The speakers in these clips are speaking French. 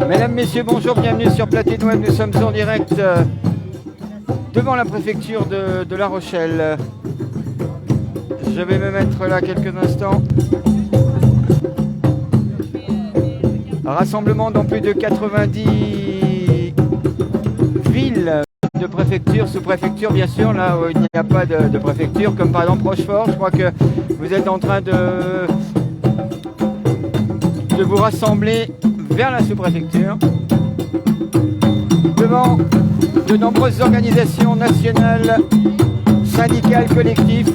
Mesdames, Messieurs, bonjour, bienvenue sur Platine Web. Nous sommes en direct devant la préfecture de La Rochelle. Je vais me mettre là quelques instants. Rassemblement dans plus de 90 villes de préfecture, sous-préfecture bien sûr, là où il n'y a pas de préfecture, comme par exemple Rochefort. Je crois que vous êtes en train de vous rassembler vers la sous-préfecture, devant de nombreuses organisations nationales, syndicales, collectives.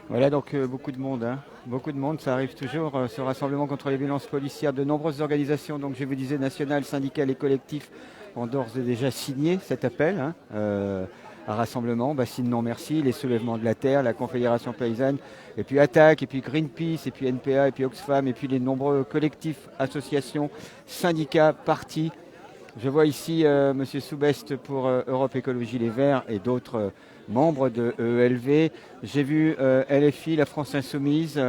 Voilà donc beaucoup de monde, hein. Beaucoup de monde, ça arrive toujours, ce rassemblement contre les violences policières. De nombreuses organisations, donc je vous disais nationales, syndicales et collectifs, ont d'ores et déjà signé cet appel à rassemblement. Bassine Non Merci, les Soulèvements de la Terre, la Confédération Paysanne, et puis Attaque, et puis Greenpeace, et puis NPA, et puis Oxfam, et puis les nombreux collectifs, associations, syndicats, partis. Je vois ici M. Soubest pour Europe Écologie Les Verts et d'autres membres de EELV. J'ai vu LFI, la France Insoumise,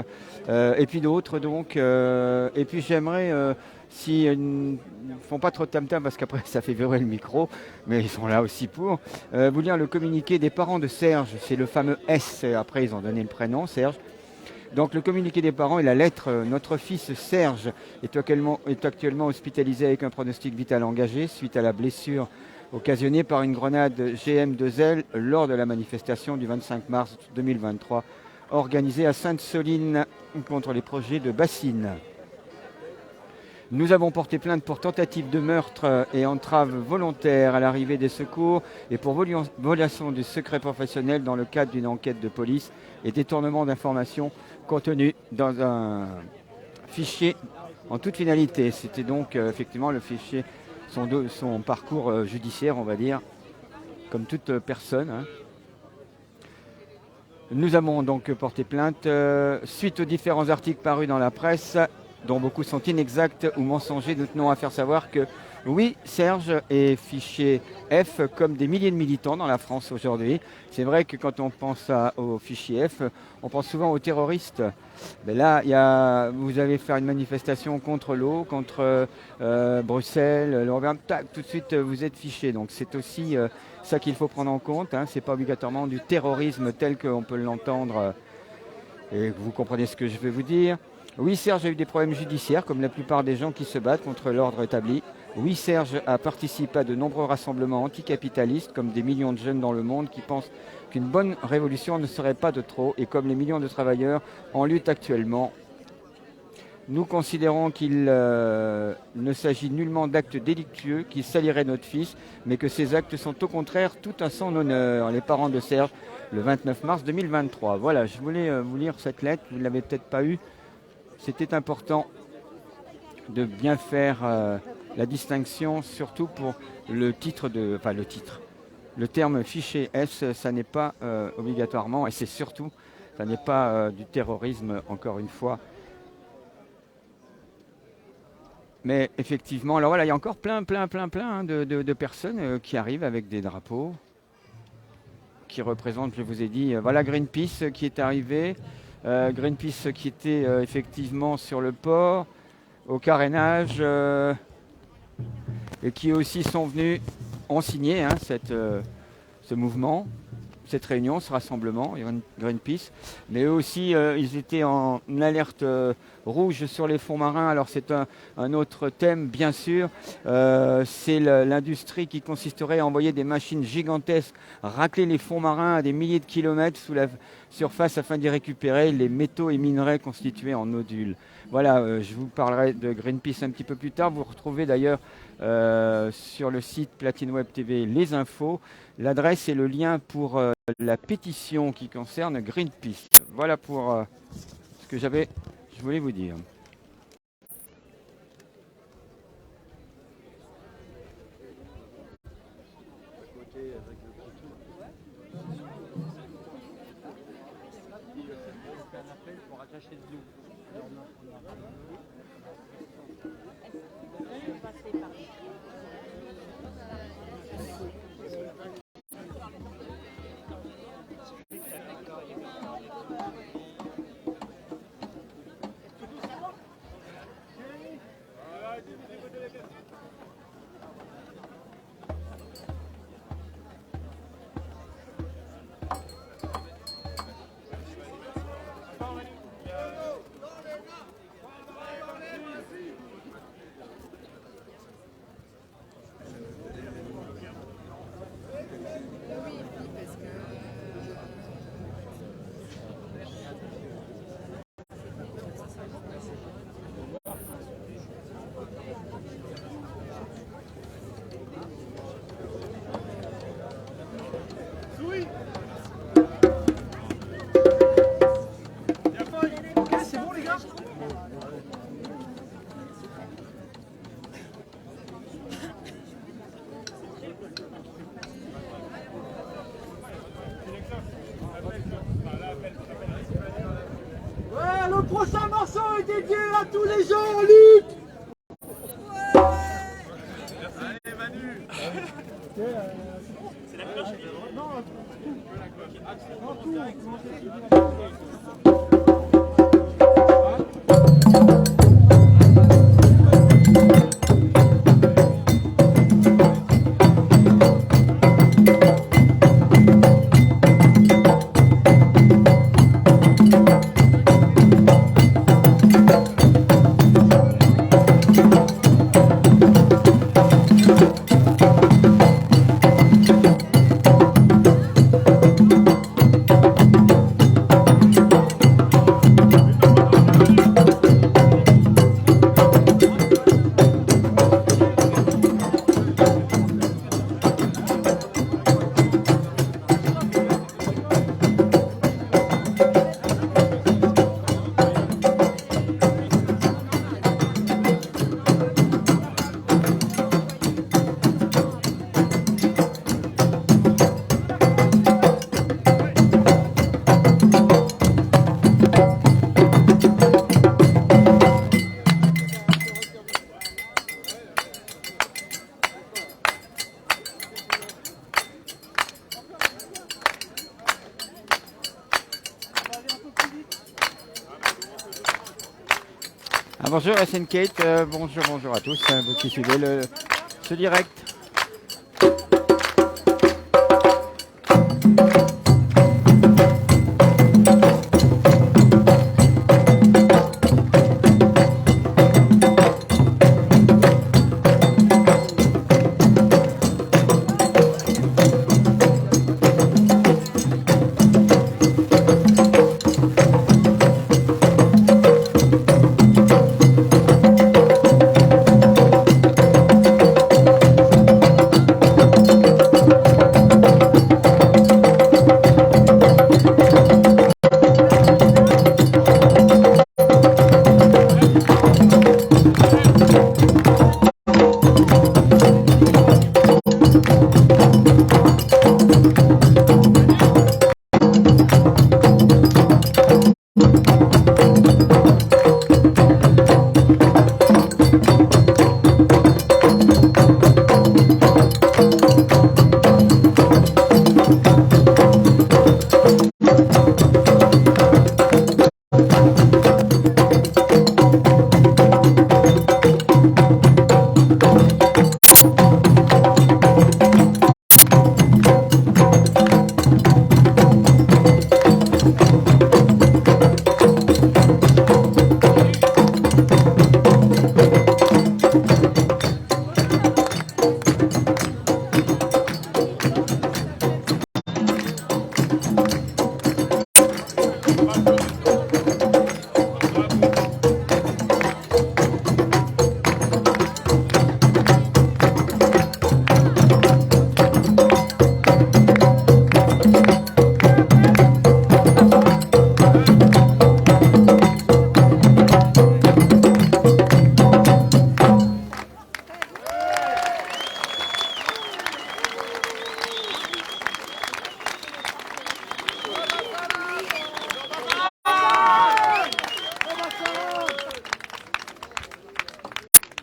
et puis d'autres. Donc, et puis j'aimerais, si ils ne font pas trop de tam-tam parce qu'après ça fait verrouiller le micro, mais ils sont là aussi pour, vous lire le communiqué des parents de Serge. C'est le fameux S, après ils ont donné le prénom, Serge. Donc le communiqué des parents et la lettre, notre fils Serge est actuellement hospitalisé avec un pronostic vital engagé suite à la blessure occasionnée par une grenade GM2L lors de la manifestation du 25 mars 2023 organisée à Sainte-Soline contre les projets de bassines. Nous avons porté plainte pour tentative de meurtre et entrave volontaire à l'arrivée des secours et pour violation du secret professionnel dans le cadre d'une enquête de police et détournement d'informations contenues dans un fichier en toute finalité. C'était donc effectivement le fichier, son parcours judiciaire, on va dire, comme toute personne. Hein. Nous avons donc porté plainte suite aux différents articles parus dans la presse, dont beaucoup sont inexacts ou mensongers. Nous tenons à faire savoir que oui, Serge est fiché F comme des milliers de militants dans la France aujourd'hui. C'est vrai que quand on pense au fichier F, on pense souvent aux terroristes. Mais là, vous allez faire une manifestation contre l'eau, contre Bruxelles, l'Europe, tout de suite vous êtes fiché. Donc c'est aussi ça qu'il faut prendre en compte. Hein. Ce n'est pas obligatoirement du terrorisme tel qu'on peut l'entendre et vous comprenez ce que je vais vous dire. Oui, Serge a eu des problèmes judiciaires, comme la plupart des gens qui se battent contre l'ordre établi. Oui, Serge a participé à de nombreux rassemblements anticapitalistes, comme des millions de jeunes dans le monde qui pensent qu'une bonne révolution ne serait pas de trop, et comme les millions de travailleurs en lutte actuellement. Nous considérons qu'il ne s'agit nullement d'actes délictueux qui saliraient notre fils, mais que ces actes sont au contraire tout à son honneur. Les parents de Serge, le 29 mars 2023. Voilà, je voulais vous lire cette lettre, vous ne l'avez peut-être pas eue. C'était important de bien faire la distinction, surtout pour le titre le terme fichier S, ça n'est pas obligatoirement, et c'est surtout, ça n'est pas du terrorisme, encore une fois. Mais effectivement, alors voilà, il y a encore plein hein, de personnes qui arrivent avec des drapeaux, qui représentent, je vous ai dit, voilà Greenpeace qui est arrivé. Greenpeace qui était effectivement sur le port, au carénage, et qui aussi sont venus, ont signé hein, ce mouvement, cette réunion, ce rassemblement, Greenpeace. Mais eux aussi, ils étaient en alerte rouge sur les fonds marins. Alors c'est un autre thème, bien sûr. C'est l'industrie qui consisterait à envoyer des machines gigantesques, racler les fonds marins à des milliers de kilomètres sous la surface afin d'y récupérer les métaux et minerais constitués en nodules. Voilà, je vous parlerai de Greenpeace un petit peu plus tard. Vous retrouvez d'ailleurs sur le site Platine Web TV les infos, l'adresse et le lien pour la pétition qui concerne Greenpeace. Voilà pour ce que je voulais vous dire. Le prochain morceau est dédié à tous les gens en lutte. Allez Manu. C'est la cloche. Non, Ah, bonjour SN Kate, bonjour à tous, vous qui suivez ce direct.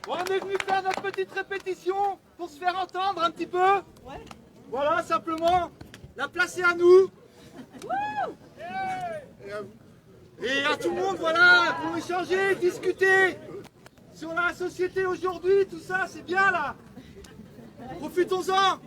Bon, on est venu faire notre petite répétition pour se faire entendre un petit peu. Ouais. Voilà, simplement, la place est à nous. Et à tout le monde, voilà, pour échanger, discuter sur la société aujourd'hui, tout ça, c'est bien là. Profitons-en.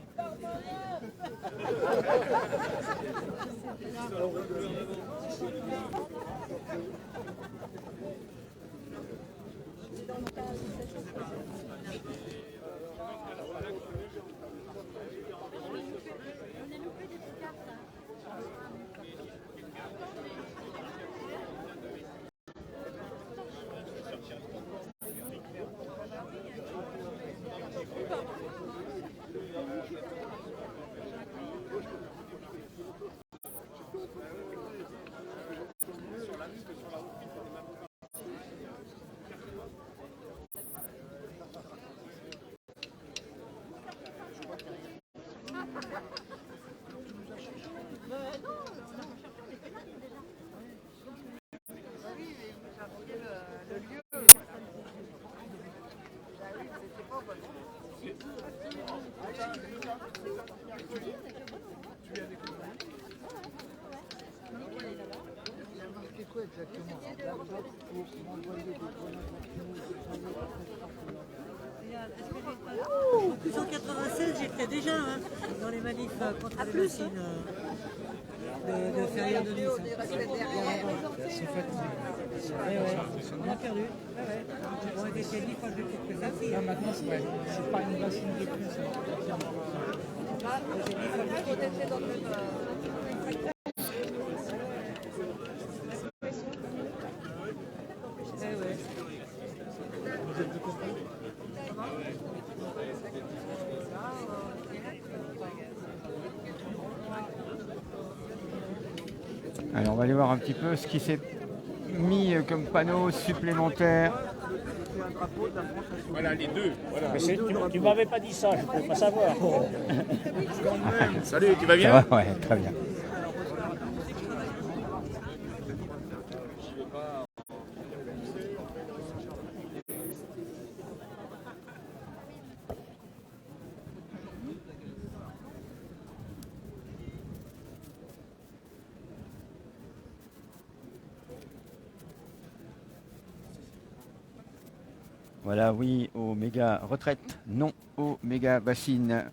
En 96, j'étais déjà dans les manifs contre les machines de Ferrière de Nice. On a perdu. On a été 10 fois plus petite que ça. Là, maintenant, c'est pas une machine de plus. Alors on va aller voir un petit peu ce qui s'est mis comme panneau supplémentaire. Voilà les deux. Voilà. Tu m'avais pas dit ça, je ne peux pas savoir. Salut, tu vas Ça bien? va, ouais, très bien. Voilà, oui aux méga retraites, non aux méga bassines.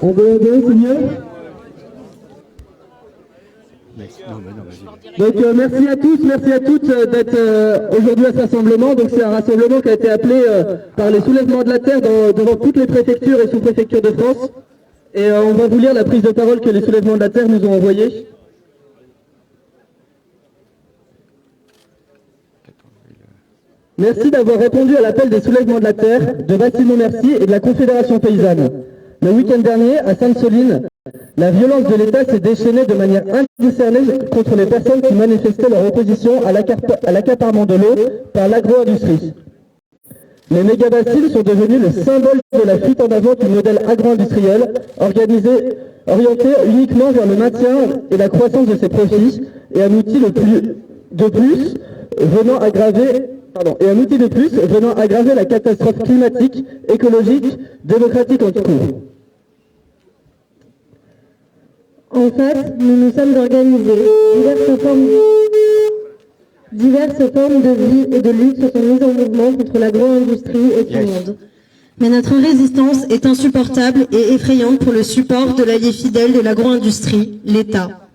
On veut aider, c'est mieux. Donc merci à tous, merci à toutes d'être aujourd'hui à ce rassemblement. Donc c'est un rassemblement qui a été appelé par les soulèvements de la terre devant toutes les préfectures et sous-préfectures de France. Et on va vous lire la prise de parole que les soulèvements de la terre nous ont envoyée. Merci d'avoir répondu à l'appel des soulèvements de la terre, de Bastille Merci et de la Confédération paysanne. Le week-end dernier, à Sainte-Soline, la violence de l'État s'est déchaînée de manière indiscernée contre les personnes qui manifestaient leur opposition à l'accaparement de l'eau par l'agro-industrie. Les méga-bassines sont devenus le symbole de la fuite en avant du modèle agro-industriel, orienté uniquement vers le maintien et la croissance de ses profits, et un outil de plus venant aggraver la catastrophe climatique, écologique, démocratique en cours. En fait, nous nous sommes organisés. Diverses formes de vie et de lutte se sont mises en mouvement contre l'agro-industrie et tout le monde. Mais notre résistance est insupportable et effrayante pour le support de l'allié fidèle de l'agro-industrie, l'État.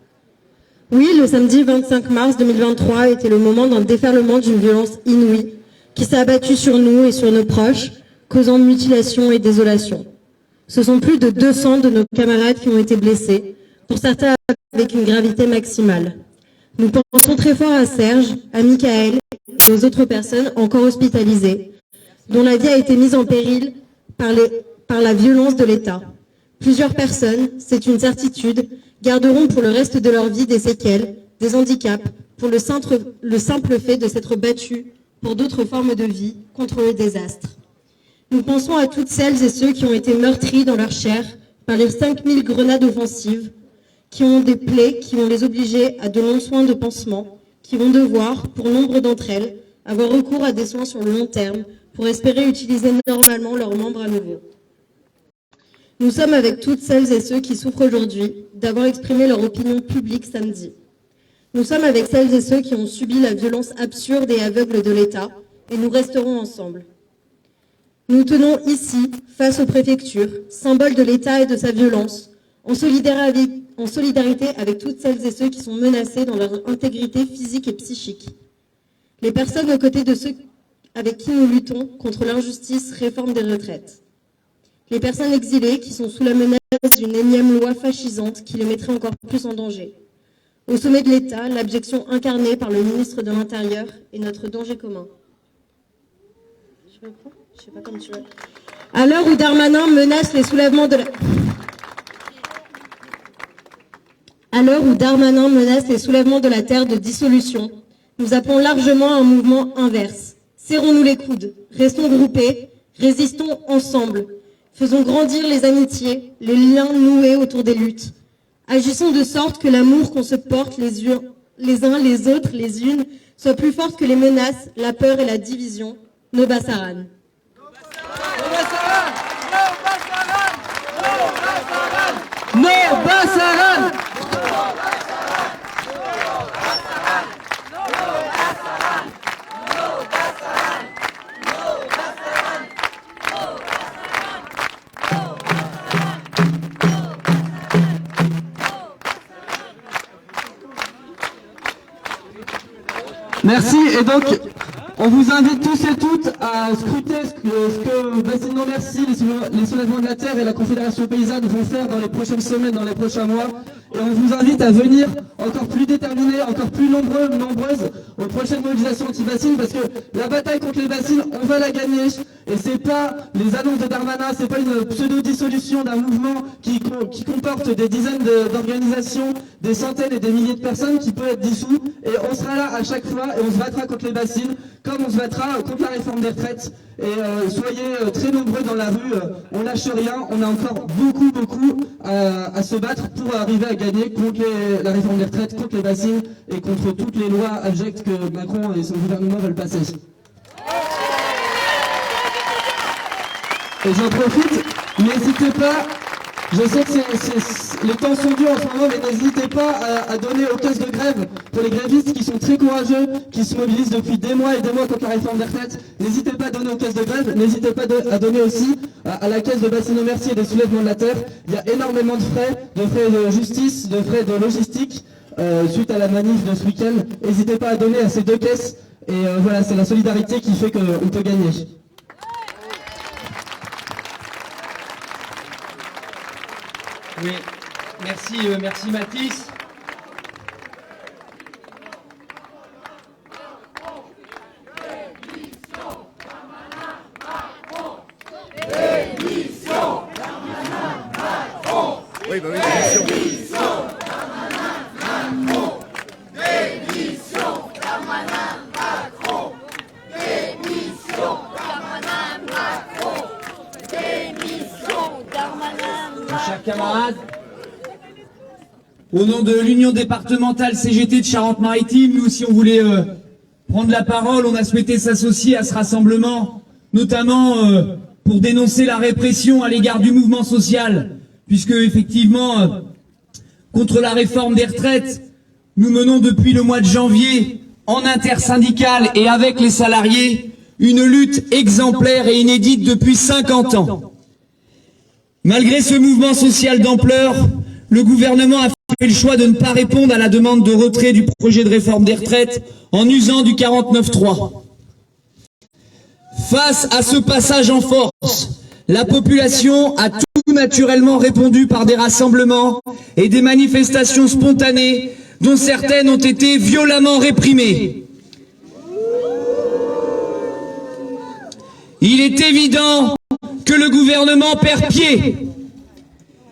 Oui, le samedi 25 mars 2023 était le moment d'un déferlement d'une violence inouïe qui s'est abattue sur nous et sur nos proches, causant mutilation et désolation. Ce sont plus de 200 de nos camarades qui ont été blessés, pour certains avec une gravité maximale. Nous pensons très fort à Serge, à Michael et aux autres personnes encore hospitalisées, dont la vie a été mise en péril par la violence de l'État. Plusieurs personnes, c'est une certitude, garderont pour le reste de leur vie des séquelles, des handicaps, pour le simple fait de s'être battus pour d'autres formes de vie contre le désastre. Nous pensons à toutes celles et ceux qui ont été meurtris dans leur chair par les 5000 grenades offensives, qui ont des plaies qui vont les obliger à de longs soins de pansement, qui vont devoir, pour nombre d'entre elles, avoir recours à des soins sur le long terme pour espérer utiliser normalement leurs membres à nouveau. Nous sommes avec toutes celles et ceux qui souffrent aujourd'hui d'avoir exprimé leur opinion publique samedi. Nous sommes avec celles et ceux qui ont subi la violence absurde et aveugle de l'État, et nous resterons ensemble. Nous tenons ici, face aux préfectures, symbole de l'État et de sa violence, en solidarité avec toutes celles et ceux qui sont menacés dans leur intégrité physique et psychique. Les personnes aux côtés de ceux avec qui nous luttons contre l'injustice, réforme des retraites. Les personnes exilées qui sont sous la menace d'une énième loi fascisante qui les mettrait encore plus en danger. Au sommet de l'État, l'abjection incarnée par le ministre de l'Intérieur est notre danger commun. Je reprends ? Je sais pas comme tu veux. À l'heure où Darmanin menace les soulèvements de la... À l'heure où Darmanin menace les soulèvements de la terre de dissolution, nous appelons largement à un mouvement inverse. Serrons-nous les coudes, restons groupés, résistons ensemble. Faisons grandir les amitiés, les liens noués autour des luttes. Agissons de sorte que l'amour qu'on se porte les uns, les autres, les unes, soit plus forte que les menaces, la peur et la division. No Bassaran. No Bassaran! Merci, et donc on vous invite tous et toutes à scruter ce que Bassine Non Merci, les soulèvements de la terre et la Confédération paysanne vont faire dans les prochaines semaines, dans les prochains mois. Et on vous invite à venir encore plus déterminés, encore plus nombreuses aux prochaines mobilisations anti-bassines, parce que la bataille contre les bassines, on va la gagner. Et c'est pas les annonces de Darmanin, c'est pas une pseudo-dissolution d'un mouvement qui comporte des dizaines d'organisations, des centaines et des milliers de personnes qui peut être dissous. Et on sera là à chaque fois et on se battra contre les bassines, comme on se battra contre la réforme des retraites. Et soyez très nombreux dans la rue, on lâche rien, on a encore beaucoup à se battre pour arriver à gagner contre la réforme des retraites, contre les bassines et contre toutes les lois abjectes que Macron et son gouvernement veulent passer. Et j'en profite, n'hésitez pas, je sais que les temps sont durs en ce moment, mais n'hésitez pas à donner aux caisses de grève pour les grévistes qui sont très courageux, qui se mobilisent depuis des mois et des mois contre la réforme des retraites. N'hésitez pas à donner aux caisses de grève, n'hésitez pas à donner aussi à la caisse de Bassine Non Merci et des soulèvements de la terre. Il y a énormément de frais de justice, de frais de logistique suite à la manif de ce week-end. N'hésitez pas à donner à ces deux caisses et voilà, c'est la solidarité qui fait qu'on peut gagner. Oui, merci Mathis. Oui, bah oui, Chers camarades, au nom de l'Union départementale CGT de Charente-Maritime, nous aussi on voulait prendre la parole, on a souhaité s'associer à ce rassemblement, notamment pour dénoncer la répression à l'égard du mouvement social, puisque effectivement, contre la réforme des retraites, nous menons depuis le mois de janvier, en intersyndicale et avec les salariés, une lutte exemplaire et inédite depuis 50 ans. Malgré ce mouvement social d'ampleur, le gouvernement a fait le choix de ne pas répondre à la demande de retrait du projet de réforme des retraites en usant du 49.3. Face à ce passage en force, la population a tout naturellement répondu par des rassemblements et des manifestations spontanées dont certaines ont été violemment réprimées. Il est évident que le gouvernement perd pied.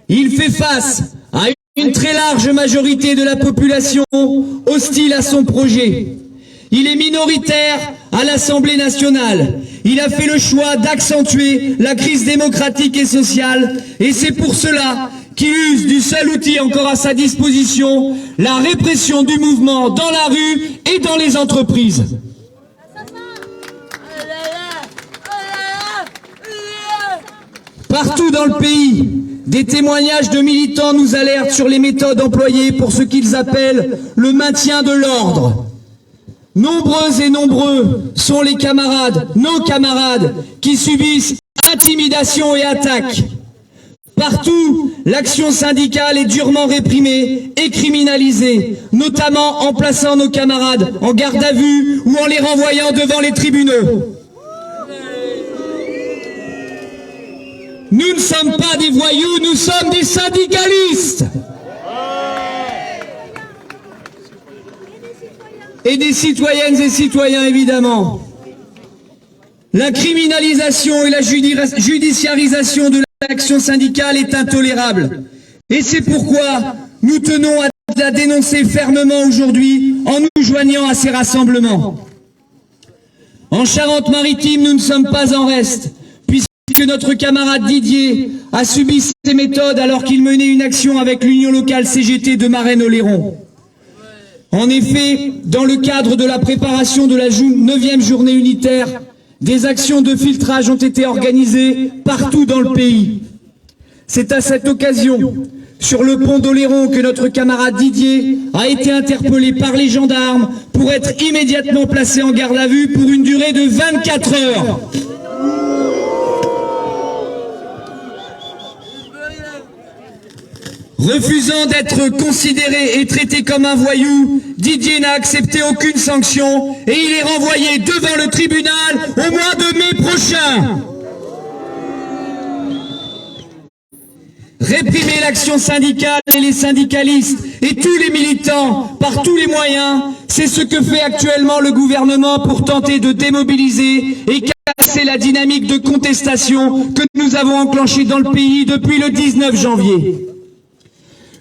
Il fait face à une très large majorité de la population hostile à son projet. Il est minoritaire à l'Assemblée nationale. Il a fait le choix d'accentuer la crise démocratique et sociale, et c'est pour cela qu'il use du seul outil encore à sa disposition, la répression du mouvement dans la rue et dans les entreprises. Partout dans le pays, des témoignages de militants nous alertent sur les méthodes employées pour ce qu'ils appellent le maintien de l'ordre. Nombreux et nombreux sont les camarades, nos camarades, qui subissent intimidation et attaques. Partout, l'action syndicale est durement réprimée et criminalisée, notamment en plaçant nos camarades en garde à vue ou en les renvoyant devant les tribunaux. Nous ne sommes pas des voyous, nous sommes des syndicalistes. Et des citoyennes et citoyens, évidemment. La criminalisation et la judiciarisation de l'action syndicale est intolérable. Et c'est pourquoi nous tenons à la dénoncer fermement aujourd'hui en nous joignant à ces rassemblements. En Charente-Maritime, nous ne sommes pas en reste, puisque notre camarade Didier a subi ces méthodes alors qu'il menait une action avec l'union locale CGT de Marennes-Oléron. En effet, dans le cadre de la préparation de la 9e journée unitaire, des actions de filtrage ont été organisées partout dans le pays. C'est à cette occasion, sur le pont d'Oléron, que notre camarade Didier a été interpellé par les gendarmes pour être immédiatement placé en garde à vue pour une durée de 24 heures. Refusant d'être considéré et traité comme un voyou, Didier n'a accepté aucune sanction et il est renvoyé devant le tribunal au mois de mai prochain. Réprimer l'action syndicale et les syndicalistes et tous les militants par tous les moyens, c'est ce que fait actuellement le gouvernement pour tenter de démobiliser et casser la dynamique de contestation que nous avons enclenchée dans le pays depuis le 19 janvier.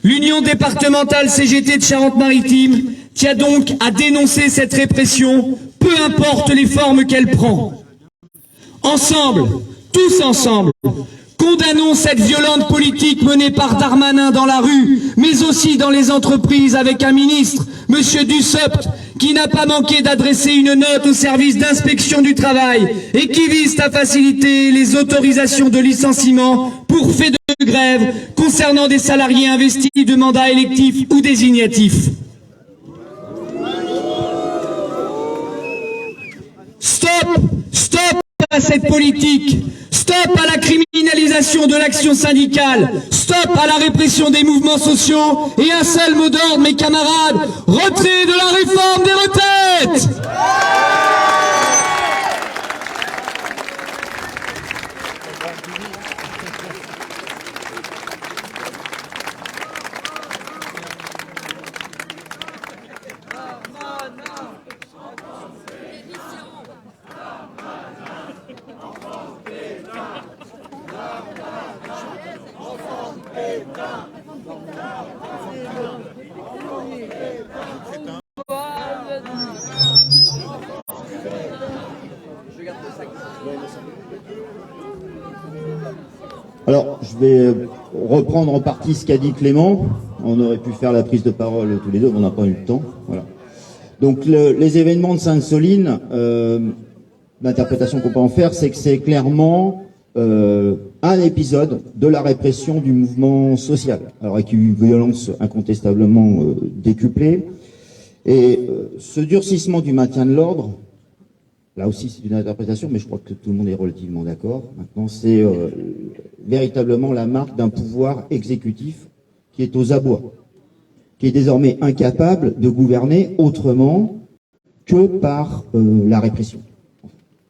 L'Union départementale CGT de Charente-Maritime tient donc à dénoncer cette répression, peu importe les formes qu'elle prend. Ensemble, tous ensemble, condamnons cette violente politique menée par Darmanin dans la rue, mais aussi dans les entreprises avec un ministre, M. Dussopt, qui n'a pas manqué d'adresser une note au service d'inspection du travail et qui vise à faciliter les autorisations de licenciement pour fait de grève concernant des salariés investis de mandats électifs ou désignatifs. Stop à cette politique. Stop à la criminalisation de l'action syndicale. Stop à la répression des mouvements sociaux. Et un seul mot d'ordre, mes camarades, retrait de la réforme des retraites. Alors, je vais reprendre en partie ce qu'a dit Clément. On aurait pu faire la prise de parole tous les deux, mais on n'a pas eu le temps. Voilà. Donc, les événements de Sainte-Soline, l'interprétation qu'on peut en faire, c'est que c'est clairement un épisode de la répression du mouvement social. Alors, avec une violence incontestablement décuplée. Et ce durcissement du maintien de l'ordre, là aussi c'est une interprétation, mais je crois que tout le monde est relativement d'accord. Maintenant, c'est véritablement la marque d'un pouvoir exécutif qui est aux abois, qui est désormais incapable de gouverner autrement que par la répression.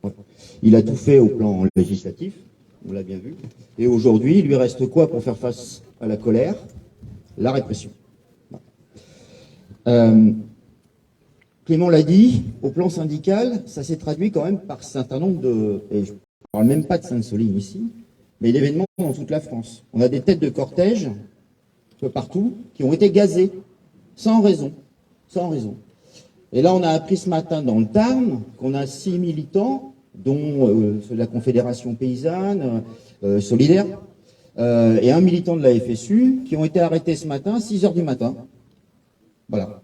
Voilà. Il a tout fait au plan législatif, on l'a bien vu, et aujourd'hui, il lui reste quoi pour faire face à la colère? La répression. Voilà. Clément l'a dit, au plan syndical, ça s'est traduit quand même par un certain nombre de... Et je ne parle même pas de Sainte-Soline ici, mais d'événements dans toute la France. On a des têtes de cortège, un peu partout, qui ont été gazées, sans raison. Sans raison. Et là, on a appris ce matin dans le Tarn qu'on a 6 militants, dont ceux de la Confédération Paysanne, Solidaire, et un militant de la FSU, qui ont été arrêtés ce matin à 6 h du matin. Voilà.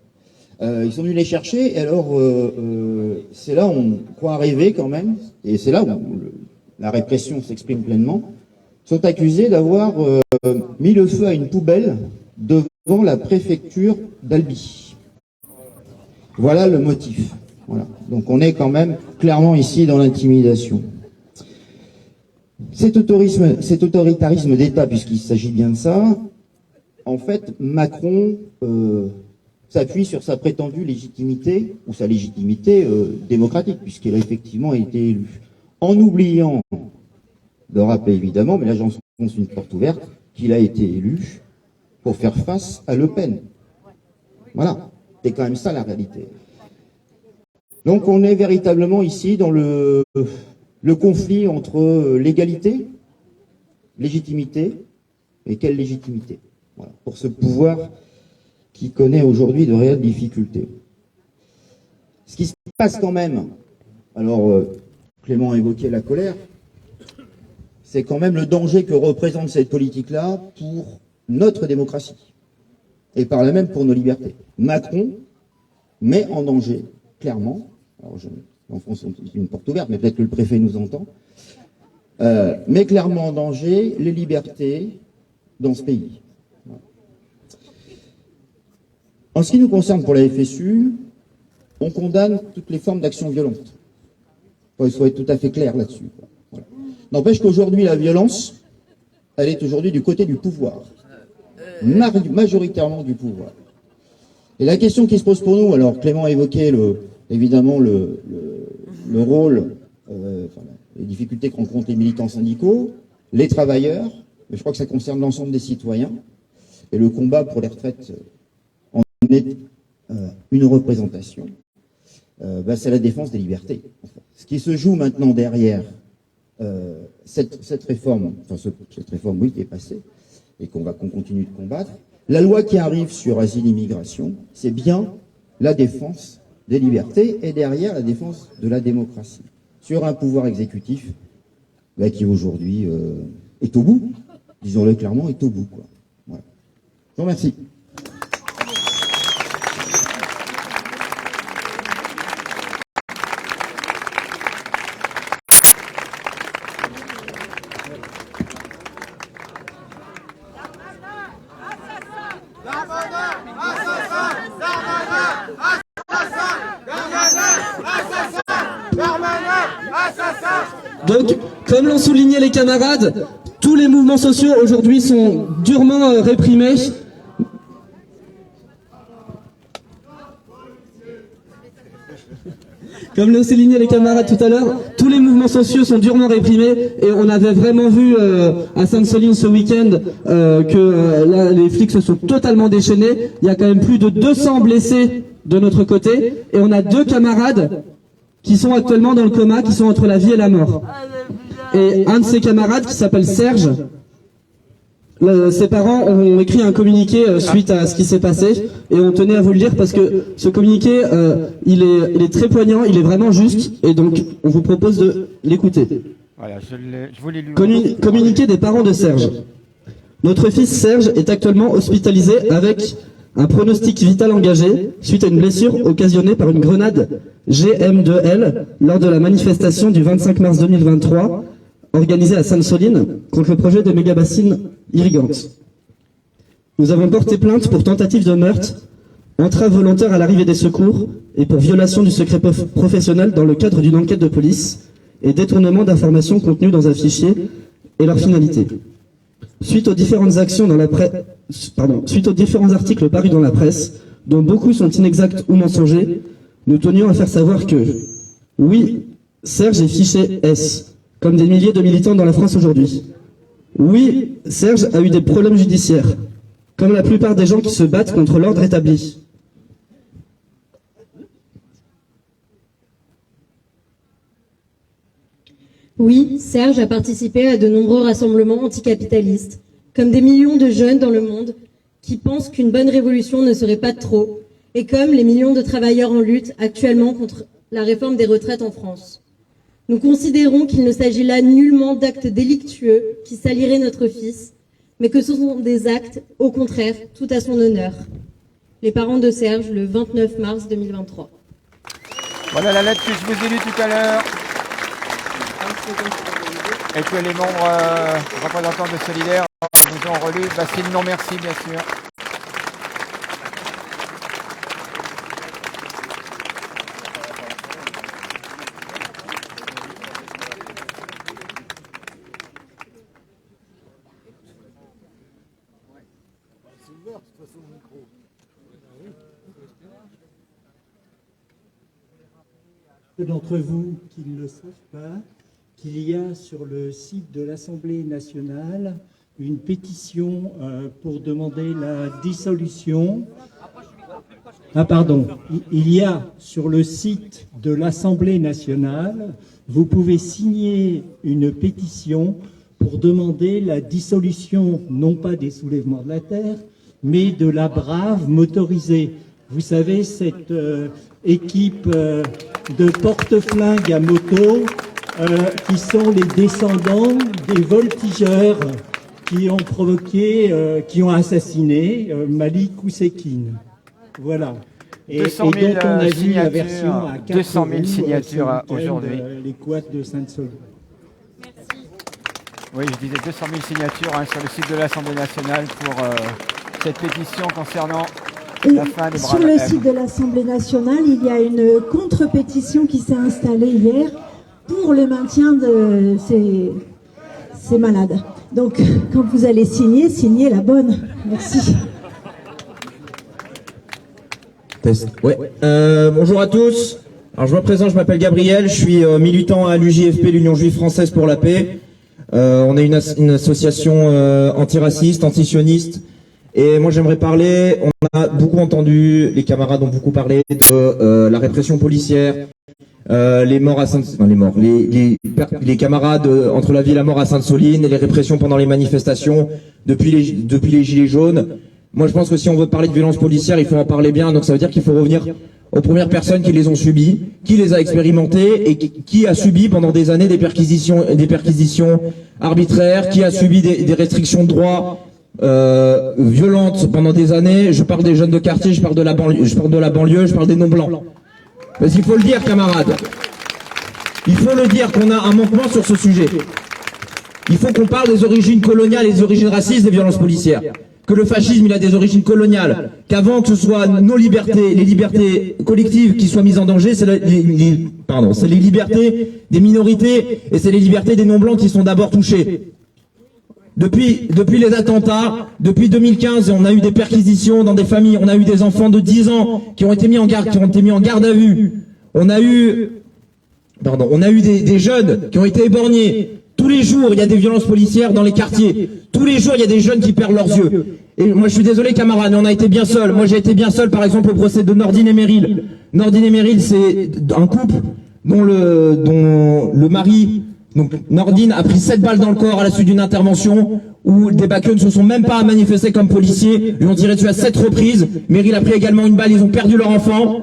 Ils sont venus les chercher, et alors c'est là où on croit rêver quand même, et c'est là où la répression s'exprime pleinement, sont accusés d'avoir mis le feu à une poubelle devant la préfecture d'Albi. Voilà le motif. Voilà. Donc on est quand même clairement ici dans l'intimidation. Cet autoritarisme d'État, puisqu'il s'agit bien de ça, en fait, Macron s'appuie sur sa prétendue légitimité, ou sa légitimité démocratique, puisqu'il a effectivement été élu. En oubliant de rappeler évidemment, mais là j'enfonce une porte ouverte, qu'il a été élu pour faire face à Le Pen. Voilà, c'est quand même ça la réalité. Donc on est véritablement ici dans le conflit entre légalité, légitimité, et quelle légitimité, voilà, pour ce pouvoir qui connaît aujourd'hui de réelles difficultés. Ce qui se passe quand même, alors Clément a évoqué la colère, c'est quand même le danger que représente cette politique-là pour notre démocratie, et par là même pour nos libertés. Macron met en danger, clairement, alors j'enfonce une porte ouverte, mais peut-être que le préfet nous entend, met clairement en danger les libertés dans ce pays. En ce qui nous concerne pour la FSU, on condamne toutes les formes d'action violente. Il faut être tout à fait clair là-dessus. Voilà. N'empêche qu'aujourd'hui, la violence, elle est aujourd'hui du côté du pouvoir. Majoritairement du pouvoir. Et la question qui se pose pour nous, alors Clément a évoqué évidemment le rôle, les difficultés que rencontrent les militants syndicaux, les travailleurs, mais je crois que ça concerne l'ensemble des citoyens, et le combat pour les retraites en est une représentation. C'est la défense des libertés. Ce qui se joue maintenant derrière cette réforme, cette réforme, oui, qui est passée, et qu'on continue de combattre, la loi qui arrive sur asile et immigration, c'est bien la défense des libertés et derrière la défense de la démocratie, sur un pouvoir exécutif qui aujourd'hui est au bout, disons-le clairement, est au bout, quoi. Voilà. Je vous remercie. Donc, comme l'ont souligné les camarades, tous les mouvements sociaux aujourd'hui sont durement réprimés. Comme l'ont souligné les camarades tout à l'heure, tous les mouvements sociaux sont durement réprimés et on avait vraiment vu à Sainte-Soline ce week-end que là, les flics se sont totalement déchaînés. Il y a quand même plus de 200 blessés de notre côté et on a 2 camarades qui sont actuellement dans le coma, qui sont entre la vie et la mort. Et un de ces camarades, qui s'appelle Serge, ses parents ont écrit un communiqué suite à ce qui s'est passé, et on tenait à vous le dire parce que ce communiqué, il est très poignant, il est vraiment juste, et donc on vous propose de l'écouter. Voilà, je voulais lui... Communiqué des parents de Serge. Notre fils Serge est actuellement hospitalisé avec un pronostic vital engagé suite à une blessure occasionnée par une grenade GM2L lors de la manifestation du 25 mars 2023 organisée à Sainte-Soline contre le projet de méga-bassine irrigante. Nous avons porté plainte pour tentative de meurtre, entrave volontaire à l'arrivée des secours et pour violation du secret professionnel dans le cadre d'une enquête de police et détournement d'informations contenues dans un fichier et leur finalité. Suite aux différentes actions dans la suite aux différents articles parus dans la presse, dont beaucoup sont inexacts ou mensongers, nous tenions à faire savoir que, oui, Serge est fiché S, comme des milliers de militants dans la France aujourd'hui. Oui, Serge a eu des problèmes judiciaires, comme la plupart des gens qui se battent contre l'ordre établi. Oui, Serge a participé à de nombreux rassemblements anticapitalistes, comme des millions de jeunes dans le monde qui pensent qu'une bonne révolution ne serait pas de trop, et comme les millions de travailleurs en lutte actuellement contre la réforme des retraites en France. Nous considérons qu'il ne s'agit là nullement d'actes délictueux qui saliraient notre fils, mais que ce sont des actes, au contraire, tout à son honneur. Les parents de Serge, le 29 mars 2023. Voilà la lettre que je vous ai lue tout à l'heure. Et que les membres représentants de Solidaire nous ont relu. Bastille, non merci bien sûr. D'entre vous qui ne le savent pas, qu'il y a sur le site de l'Assemblée nationale une pétition pour demander la dissolution. Ah pardon, il y a sur le site de l'Assemblée nationale, vous pouvez signer une pétition pour demander la dissolution non pas des soulèvements de la terre, mais de la Brave motorisée. Vous savez, cette équipe de porte-flingues à moto qui sont les descendants des voltigeurs qui ont provoqué, qui ont assassiné Malik Oussekine. Voilà. Et 200 000 dont on a vu la signatures, version à 4 200 000 roues, signatures ce week-end, aujourd'hui. Les quads de Sainte-Soline. Oui, je disais 200 000 signatures sur le site de l'Assemblée nationale pour cette pétition concernant la fin des Sur Braves le M. site de l'Assemblée nationale, il y a une contre-pétition qui s'est installée hier pour le maintien de ces malades. Donc, quand vous allez signer, signez la bonne. Merci. Ouais. Bonjour à tous. Alors je me présente, je m'appelle Gabriel, je suis militant à l'UJFP, l'Union Juive Française pour la Paix. On est une association antiraciste, antisioniste. Et moi j'aimerais parler, on a beaucoup entendu, les camarades ont beaucoup parlé de la répression policière, les morts à les camarades entre la vie et la mort à Sainte-Soline et les répressions pendant les manifestations depuis les Gilets jaunes. Moi, je pense que si on veut parler de violence policière, il faut en parler bien. Donc, ça veut dire qu'il faut revenir aux premières personnes qui les ont subies, qui les a expérimentées et qui a subi pendant des années des perquisitions arbitraires, qui a subi des restrictions de droits violentes pendant des années. Je parle des jeunes de quartier, je parle de la banlieue, je parle des non-blancs. Parce qu'il faut le dire, camarades. Il faut le dire qu'on a un manquement sur ce sujet. Il faut qu'on parle des origines coloniales et des origines racistes des violences policières. Que le fascisme, il a des origines coloniales, qu'avant que ce soit nos libertés, les libertés collectives qui soient mises en danger, c'est les libertés des minorités et c'est les libertés des non-blancs qui sont d'abord touchées. Depuis les attentats, depuis 2015, on a eu des perquisitions dans des familles, on a eu des enfants de 10 ans qui ont été mis en garde à vue. On a eu des jeunes qui ont été éborgnés. Tous les jours, il y a des violences policières dans les quartiers. Tous les jours, il y a des jeunes qui perdent leurs yeux. Et moi, je suis désolé, camarades, mais on a été bien seuls. Moi, j'ai été bien seul, par exemple, au procès de Nordine et Meryl. Nordine et Meryl, c'est un couple dont le mari, donc Nordine, a pris 7 balles dans le corps à la suite d'une intervention où des baqueux ne se sont même pas manifestés comme policiers, lui ont tiré dessus à 7 reprises. Meryl a pris également une balle, ils ont perdu leur enfant.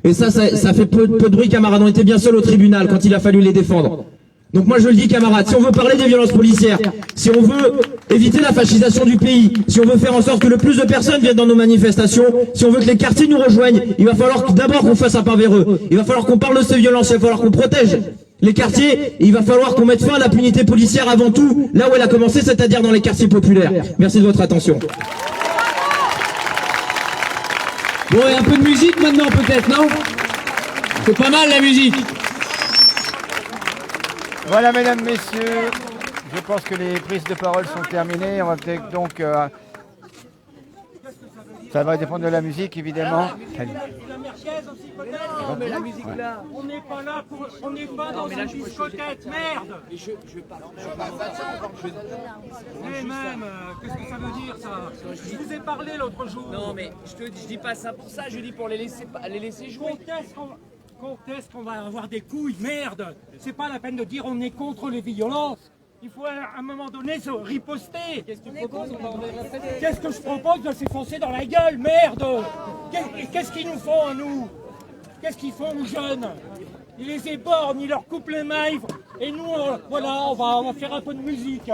Et ça fait peu de bruit, camarades. On était bien seuls au tribunal quand il a fallu les défendre. Donc moi je le dis, camarades, si on veut parler des violences policières, si on veut éviter la fascisation du pays, si on veut faire en sorte que le plus de personnes viennent dans nos manifestations, si on veut que les quartiers nous rejoignent, il va falloir d'abord qu'on fasse un pas vers eux. Il va falloir qu'on parle de ces violences, il va falloir qu'on protège les quartiers, et il va falloir qu'on mette fin à l'impunité policière avant tout, là où elle a commencé, c'est-à-dire dans les quartiers populaires. Merci de votre attention. Bon, et un peu de musique maintenant peut-être, non? C'est pas mal la musique. Voilà, mesdames, messieurs, je pense que les prises de parole sont terminées. On va peut-être donc... ça va dépendre de la musique, évidemment. Non, mais la musique là. On n'est pas là pour... On n'est pas dans une discothèque, merde. Mais même, qu'est-ce que ça veut dire, ça? Je vous ai parlé l'autre jour. Non, mais je dis pas ça pour ça, je dis pour les laisser jouer. Quand est-ce qu'on va avoir des couilles? Merde! C'est pas la peine de dire on est contre les violences. Il faut à un moment donné se riposter. Qu'est-ce que tu proposes? Qu'est-ce que je propose? De s'effoncer dans la gueule, merde! Qu'est-ce qu'ils nous font à nous? Qu'est-ce qu'ils font aux jeunes? Ils les éborgnent, ils leur coupent les mailles. Et nous, voilà, on va faire un peu de musique.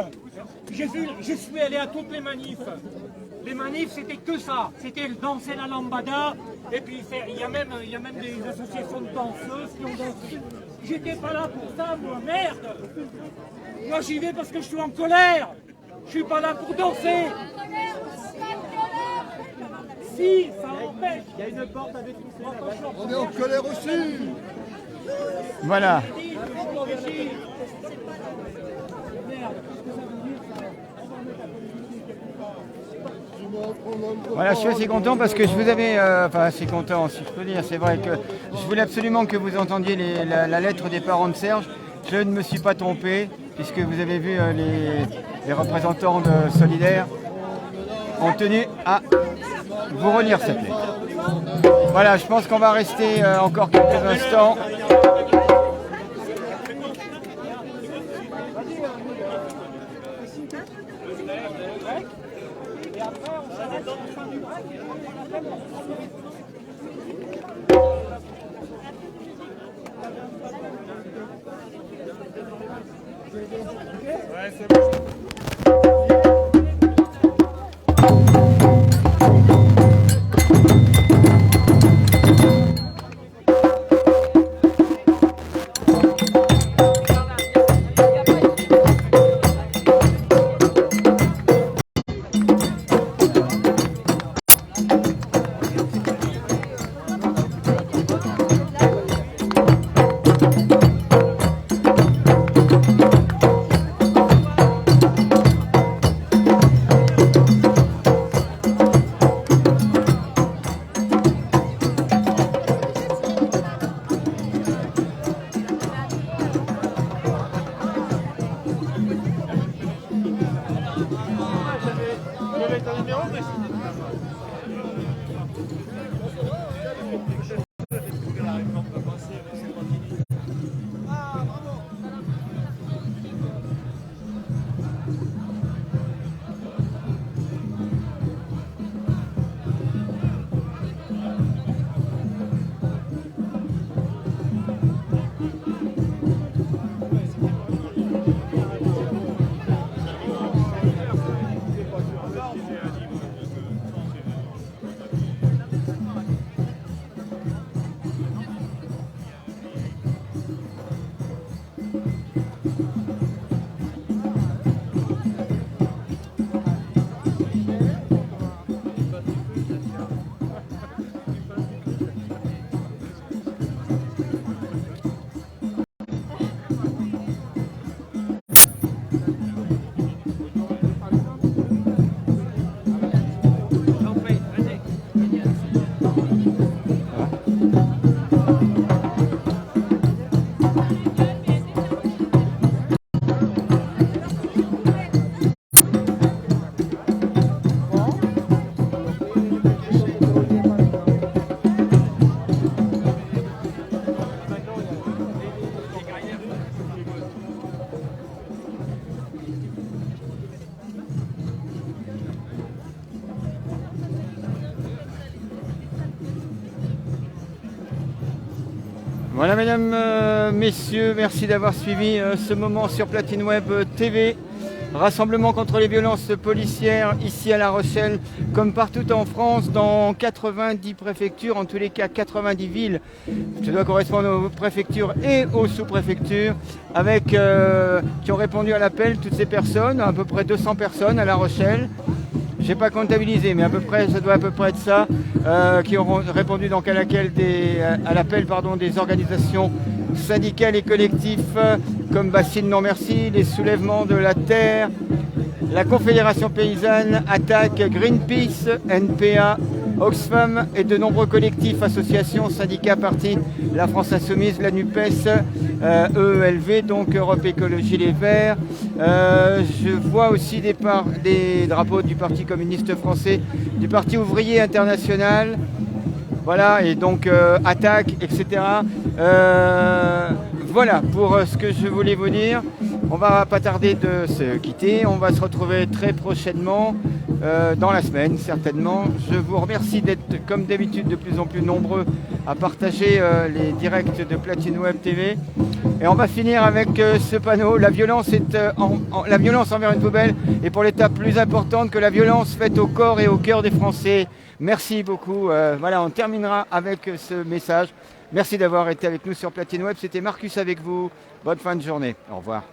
Je suis allé à toutes les manifs. Les manifs, c'était que ça. C'était danser la lambada. Et puis, il y a même des associations de danseuses qui ont dansé. J'étais pas là pour ça, moi, merde. Moi, j'y vais parce que je suis en colère. Je suis pas là pour danser. Si, ça empêche. Il y a une porte avec une porte. On est en colère aussi. Voilà. Voilà, je suis assez content parce que je vous avais, enfin assez content si je peux dire, c'est vrai que je voulais absolument que vous entendiez la lettre des parents de Serge. Je ne me suis pas trompé puisque vous avez vu les représentants de Solidaires ont tenu à vous relire cette lettre. Voilà, je pense qu'on va rester encore quelques instants. Ouais, c'est bon. Voilà mesdames, messieurs, merci d'avoir suivi ce moment sur Platine Web TV. Rassemblement contre les violences policières ici à La Rochelle, comme partout en France, dans 90 préfectures, en tous les cas 90 villes. Ça doit correspondre aux préfectures et aux sous-préfectures, avec qui ont répondu à l'appel, toutes ces personnes, à peu près 200 personnes à La Rochelle. Je n'ai pas comptabilisé, mais à peu près, ça doit à peu près être ça, qui auront répondu donc à l'appel des organisations syndicales et collectifs comme Bassine Non Merci, les Soulèvements de la Terre, la Confédération Paysanne, Attaque, Greenpeace, NPA, Oxfam et de nombreux collectifs, associations, syndicats, partis, la France Insoumise, la NUPES, EELV, donc Europe Écologie Les Verts. Je vois aussi des drapeaux du Parti communiste français, du Parti ouvrier international, voilà, et donc Attaque, etc. Voilà pour ce que je voulais vous dire. On va pas tarder de se quitter. On va se retrouver très prochainement, dans la semaine certainement. Je vous remercie d'être comme d'habitude de plus en plus nombreux à partager les directs de Platine Web TV. Et on va finir avec ce panneau. La violence envers une poubelle est pour l'étape plus importante que la violence faite au corps et au cœur des Français. Merci beaucoup. Voilà, on terminera avec ce message. Merci d'avoir été avec nous sur Platine Web. C'était Marcus avec vous. Bonne fin de journée. Au revoir.